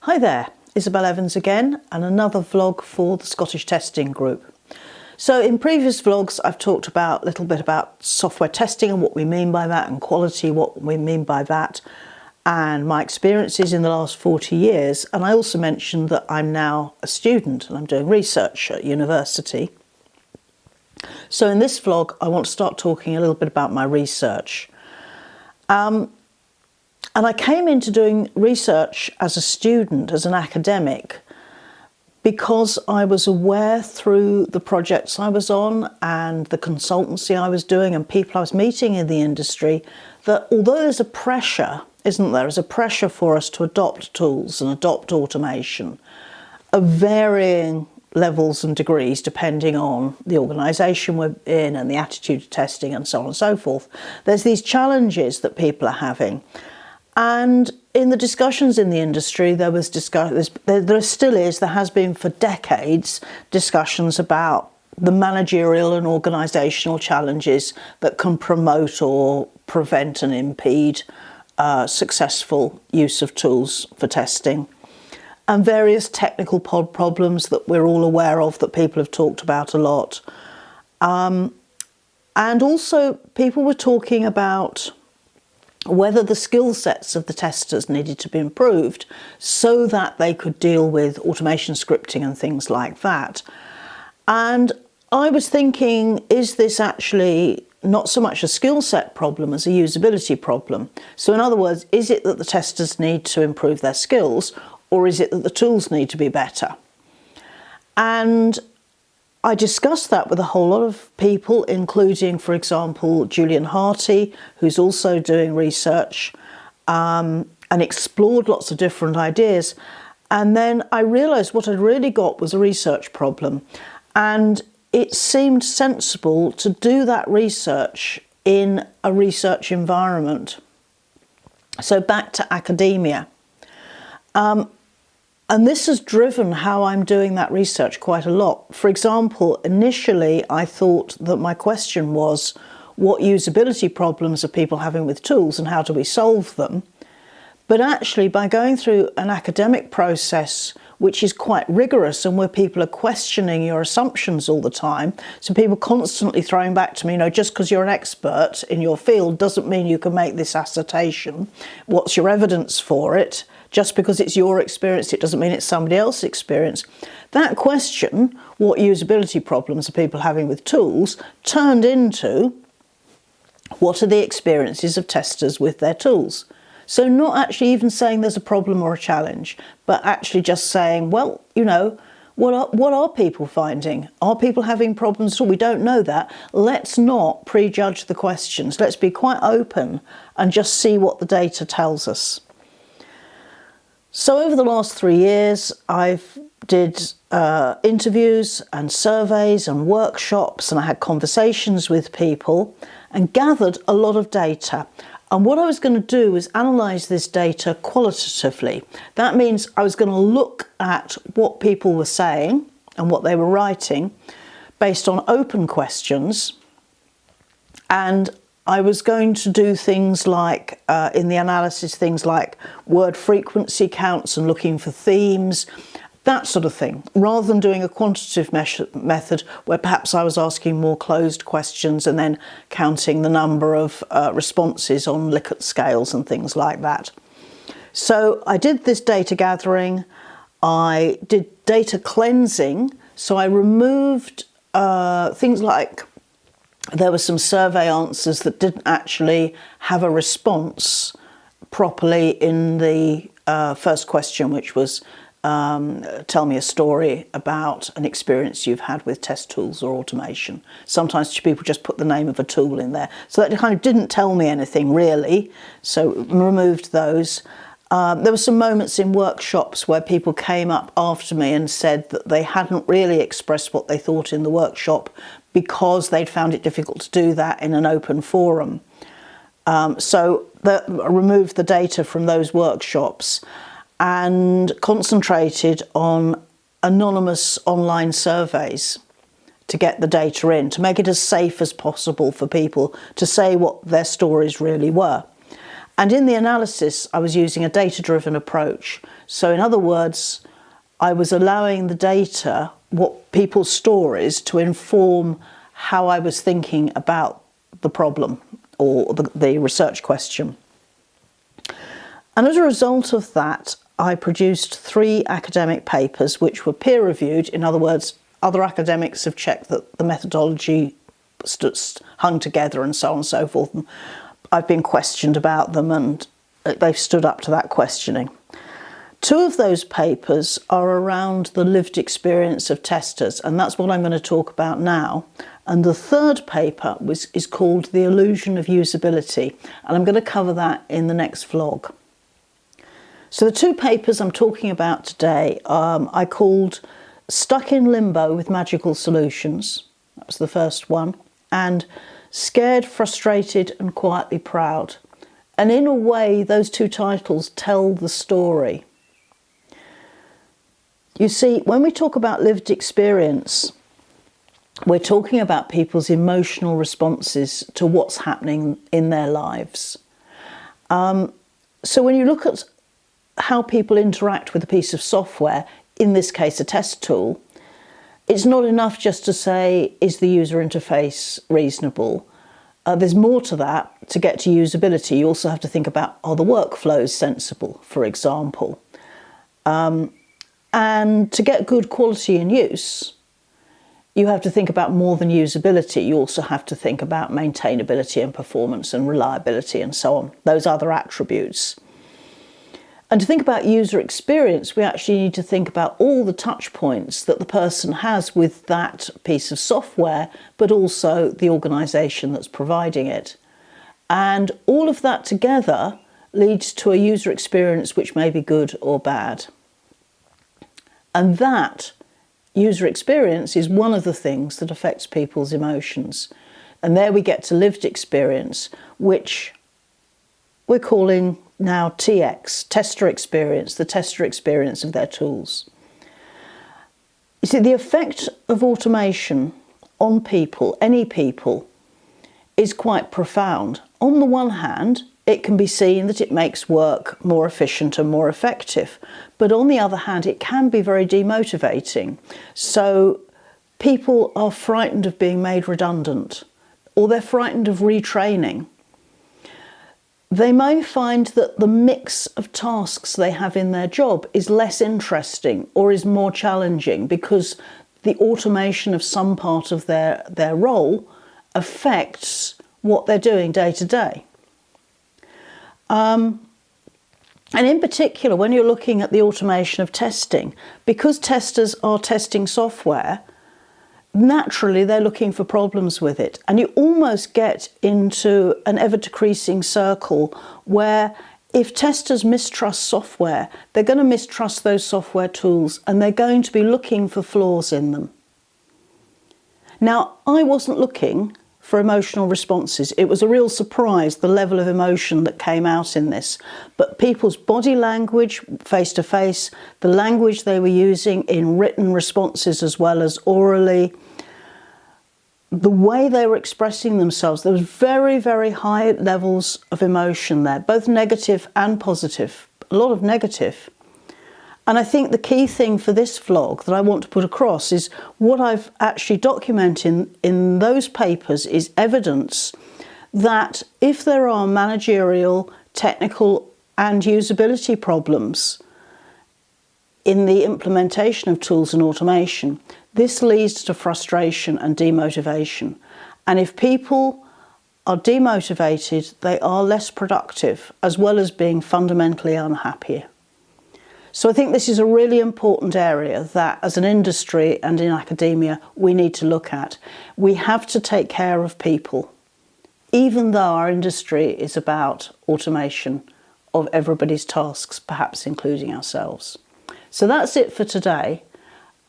Hi there, Isabel Evans again, and another vlog for the Scottish Testing Group. So in previous vlogs I've talked a little bit about software testing and what we mean by that, and quality, what we mean by that, and my experiences in the last 40 years. And I also mentioned that I'm now a student and I'm doing research at university. So in this vlog I want to start talking a little bit about my research. And I came into doing research as a student, as an academic, because I was aware through the projects I was on and the consultancy I was doing and people I was meeting in the industry, that although there's a pressure, isn't there? There's a pressure for us to adopt tools and adopt automation of varying levels and degrees depending on the organisation we're in and the attitude to testing and so on and so forth. There's these challenges that people are having. And in the discussions in the industry, there still is, there has been for decades, discussions about the managerial and organisational challenges that can promote or prevent and impede successful use of tools for testing, and various technical problems that we're all aware of, that people have talked about a lot. And also people were talking about whether the skill sets of the testers needed to be improved so that they could deal with automation scripting and things like that. And I was thinking, is this actually not so much a skill set problem as a usability problem? So in other words, is it that the testers need to improve their skills, or is it that the tools need to be better? And I discussed that with a whole lot of people, including, for example, Julian Harty, who's also doing research, and explored lots of different ideas. And then I realised what I'd really got was a research problem. And it seemed sensible to do that research in a research environment. So back to academia. And this has driven how I'm doing that research quite a lot. For example, initially I thought that my question was, what usability problems are people having with tools and how do we solve them? But actually, by going through an academic process which is quite rigorous and where people are questioning your assumptions all the time, so people constantly throwing back to me, just because you're an expert in your field doesn't mean you can make this assertion. What's your evidence for it? Just because it's your experience, it doesn't mean it's somebody else's experience. That question, what usability problems are people having with tools, turned into what are the experiences of testers with their tools. So not actually even saying there's a problem or a challenge, but actually just saying, well, what are people finding? Are people having problems at all? We don't know that. Let's not prejudge the questions. Let's be quite open and just see what the data tells us. So over the last 3 years, I've did interviews and surveys and workshops, and I had conversations with people and gathered a lot of data. And what I was going to do was analyse this data qualitatively. That means I was going to look at what people were saying and what they were writing based on open questions, and I was going to do things like, in the analysis, things like word frequency counts and looking for themes, that sort of thing, rather than doing a quantitative method where perhaps I was asking more closed questions and then counting the number of responses on Likert scales and things like that. So I did this data gathering, I did data cleansing, so I removed things like, there were some survey answers that didn't actually have a response properly in the first question, which was tell me a story about an experience you've had with test tools or automation. Sometimes people just put the name of a tool in there. So that kind of didn't tell me anything really, so removed those. There were some moments in workshops where people came up after me and said that they hadn't really expressed what they thought in the workshop because they'd found it difficult to do that in an open forum. So I removed the data from those workshops and concentrated on anonymous online surveys to get the data in, to make it as safe as possible for people to say what their stories really were. And in the analysis, I was using a data-driven approach. So in other words, I was allowing the data, what people's stories, to inform how I was thinking about the problem or the research question. And as a result of that, I produced 3 academic papers which were peer-reviewed. In other words, other academics have checked that the methodology hung together and so on and so forth. And I've been questioned about them and they've stood up to that questioning. 2 of those papers are around the lived experience of testers, and that's what I'm going to talk about now. And the 3rd paper is called The Illusion of Usability, and I'm going to cover that in the next vlog. So the 2 papers I'm talking about today, I called Stuck in Limbo with Magical Solutions. That was the first one. And Scared, Frustrated and Quietly Proud. And in a way, those 2 titles tell the story. You see, when we talk about lived experience, we're talking about people's emotional responses to what's happening in their lives. So when you look at how people interact with a piece of software, in this case a test tool, it's not enough just to say, is the user interface reasonable? There's more to that. To get to usability, you also have to think about, are the workflows sensible, for example? And to get good quality in use, you have to think about more than usability. You also have to think about maintainability and performance and reliability and so on, those other attributes. And to think about user experience, we actually need to think about all the touch points that the person has with that piece of software, but also the organisation that's providing it. And all of that together leads to a user experience which may be good or bad. And that user experience is one of the things that affects people's emotions. And there we get to lived experience, which we're calling now TX, tester experience, the tester experience of their tools. You see, the effect of automation on people, any people, is quite profound. On the one hand, it can be seen that it makes work more efficient and more effective. But on the other hand, it can be very demotivating. So people are frightened of being made redundant, or they're frightened of retraining. They may find that the mix of tasks they have in their job is less interesting or is more challenging because the automation of some part of their role affects what they're doing day to day. And in particular, when you're looking at the automation of testing, because testers are testing software, naturally they're looking for problems with it. And you almost get into an ever-decreasing circle where if testers mistrust software, they're going to mistrust those software tools and they're going to be looking for flaws in them. Now, I wasn't looking for emotional responses. It was a real surprise, the level of emotion that came out in this. But people's body language, face to face, the language they were using in written responses as well as orally, the way they were expressing themselves, there was very, very high levels of emotion there, both negative and positive, a lot of negative. And I think the key thing for this vlog that I want to put across is what I've actually documented in those papers is evidence that if there are managerial, technical and usability problems in the implementation of tools and automation, this leads to frustration and demotivation. And if people are demotivated, they are less productive as well as being fundamentally unhappy. So I think this is a really important area that as an industry and in academia we need to look at. We have to take care of people, even though our industry is about automation of everybody's tasks, perhaps including ourselves. So that's it for today.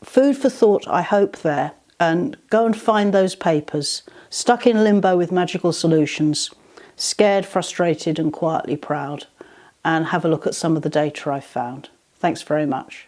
Food for thought, I hope, there. And go and find those papers. Stuck in Limbo with Magical Solutions, Scared, Frustrated and Quietly Proud. And have a look at some of the data I've found. Thanks very much.